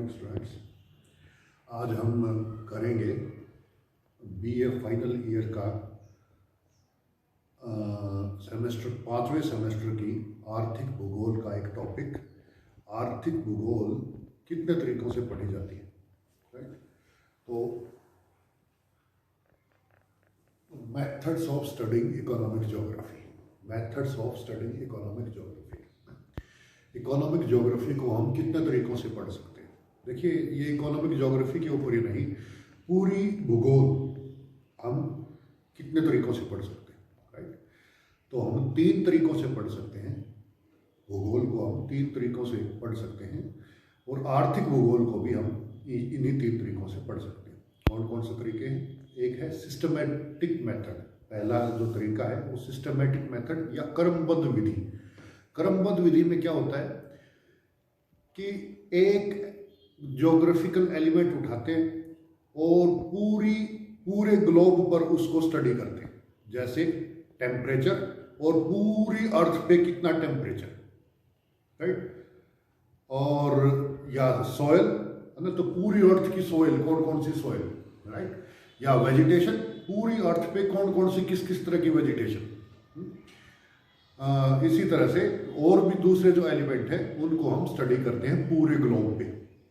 Morning students. आज हम करेंगे बीए फाइनल ईयर का पांचवें सेमेस्टर की आर्थिक भूगोल का एक टॉपिक। आर्थिक भूगोल कितने तरीकों से पढ़ी जाती है, राइट? तो methods of studying economic geography. Methods of studying economic geography. Economic geography को हम कितने तरीकों से पढ़ सकते हैं? देखिए, ये इकोनॉमिक ज्योग्राफी के ऊपर ही नहीं, पूरी भूगोल हम कितने तरीकों से पढ़ सकते हैं, राइट? तो हम 3 तरीकों से पढ़ सकते हैं। भूगोल को हम 3 तरीकों से पढ़ सकते हैं और आर्थिक भूगोल को भी हम इन्हीं 3 तरीकों से पढ़ सकते हैं। कौन कौन से तरीके हैं? एक है सिस्टमैटिक मेथड। पहला जो तरीका है वो सिस्टमैटिक मेथड या क्रमबद्ध विधि। क्रमबद्ध विधि में क्या होता है कि एक ज्योग्राफिकल एलिमेंट उठाते हैं और पूरे ग्लोब पर उसको स्टडी करते हैं। जैसे टेम्परेचर और पूरी अर्थ पे कितना टेम्परेचर, राइट? और या सॉइल है ना, तो पूरी अर्थ की सॉइल कौन कौन सी सॉइल, राइट? या वेजिटेशन, पूरी अर्थ पे कौन कौन सी किस किस तरह की वेजिटेशन। इसी तरह से और भी दूसरे जो एलिमेंट हैं उनको हम स्टडी करते हैं पूरे ग्लोब पे।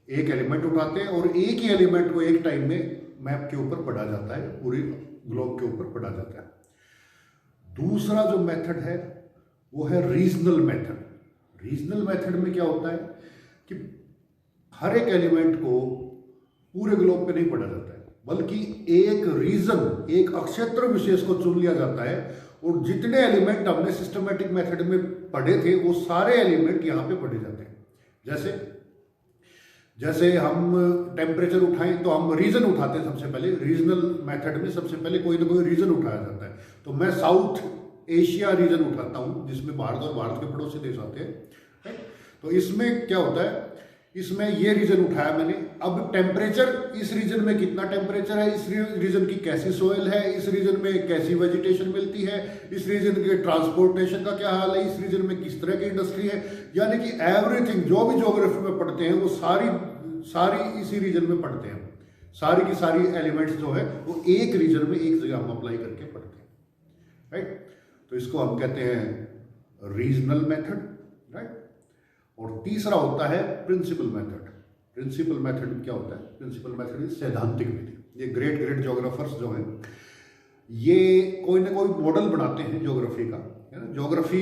एक एलिमेंट उठाते हैं और एक ही एलिमेंट को एक टाइम में मैप के ऊपर पढ़ा जाता है, पूरी ग्लोब के ऊपर पढ़ा जाता है। दूसरा जो मेथड है वो है रीजनल मेथड। रीजनल मेथड में क्या होता है कि हर एक एलिमेंट को पूरे ग्लोब पे नहीं पढ़ा जाता है, बल्कि एक रीजन, एक क्षेत्र विशेष को चुन लिया जाता है और जितने एलिमेंट हमने सिस्टमैटिक मेथड में पढ़े थे वो सारे एलिमेंट यहाँ पे पढ़े जाते हैं। जैसे हम टेम्परेचर उठाएं तो हम रीजन उठाते हैं सबसे पहले। रीजनल मेथड में सबसे पहले कोई ना कोई रीजन उठाया जाता है। तो मैं साउथ एशिया रीजन उठाता हूँ जिसमें भारत और भारत के पड़ोसी देश आते हैं, राइट? तो इसमें क्या होता है, इसमें ये रीजन उठाया मैंने। अब टेम्परेचर, इस रीजन में कितना टेम्परेचर है, इस रीजन की कैसी सोयल है, इस रीजन में कैसी वेजिटेशन मिलती है, इस रीजन के ट्रांसपोर्टेशन का क्या हाल है, इस रीजन में किस तरह की इंडस्ट्री है। यानी कि एवरीथिंग जो भी ज्योग्राफी में पढ़ते हैं वो सारी इसी रीजन में पढ़ते हैं। सारी की सारी एलिमेंट्स जो है वो एक रीजन में एक जगह हम अप्लाई करके पढ़ते हैं, राइट? तो इसको हम कहते हैं रीजनल मेथड, राइट? और तीसरा होता है प्रिंसिपल मेथड। प्रिंसिपल मेथड क्या होता है? प्रिंसिपल मेथड सैद्धांतिक विधि। ये ग्रेट ज्योग्राफर्स जो हैं ये कोई ना कोई मॉडल बनाते हैं ज्योग्राफी का, है ना? ज्योग्राफी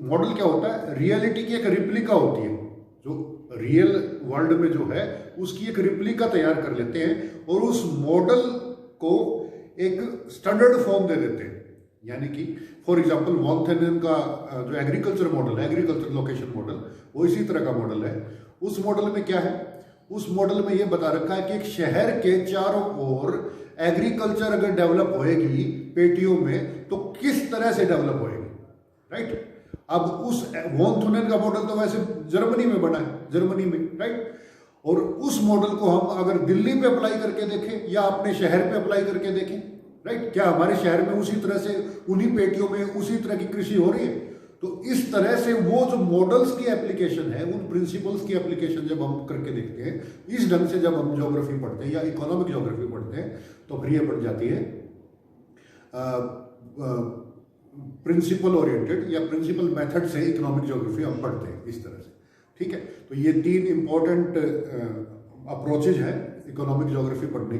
मॉडल क्या होता है? रियलिटी की एक रिप्लिका होती है। जो रियल वर्ल्ड में जो है उसकी एक रिप्लिका तैयार कर लेते हैं और उस मॉडल को एक स्टैंडर्ड फॉर्म दे देते हैं। यानी कि फॉर एग्जांपल वॉन थेनेन का जो एग्रीकल्चर मॉडल है, एग्रीकल्चर लोकेशन मॉडल, वो इसी तरह का मॉडल है। उस मॉडल में क्या है? उस मॉडल में ये बता रखा है कि एक शहर के चारों ओर एग्रीकल्चर अगर डेवलप होएगी पेटियों में तो किस तरह से डेवलप होएगी, राइट? अब उस वॉन थेनेन का मॉडल तो वैसे जर्मनी में बना है, जर्मनी में, राइट? और उस मॉडल को हम अगर दिल्ली पे अप्लाई करके देखें या अपने शहर पे अप्लाई करके देखें, राइट? क्या हमारे शहर में उसी तरह से उन्हीं पेटियों में उसी तरह की कृषि हो रही है? तो इस तरह से वो जो मॉडल्स की एप्लीकेशन है, उन प्रिंसिपल्स की एप्लीकेशन जब हम करके देखते हैं, इस ढंग से जब हम ज्योग्राफी पढ़ते हैं या इकोनॉमिक ज्योग्राफी पढ़ते हैं, तो फिर ये पढ़ जाती है प्रिंसिपल ओरिएंटेड या प्रिंसिपल मेथड से इकोनॉमिक ज्योग्राफी हम पढ़ते हैं इस तरह से, ठीक है? तो ये 3 इंपॉर्टेंट अप्रोचेज हैं इकोनॉमिक ज्योग्राफी पढ़ने के।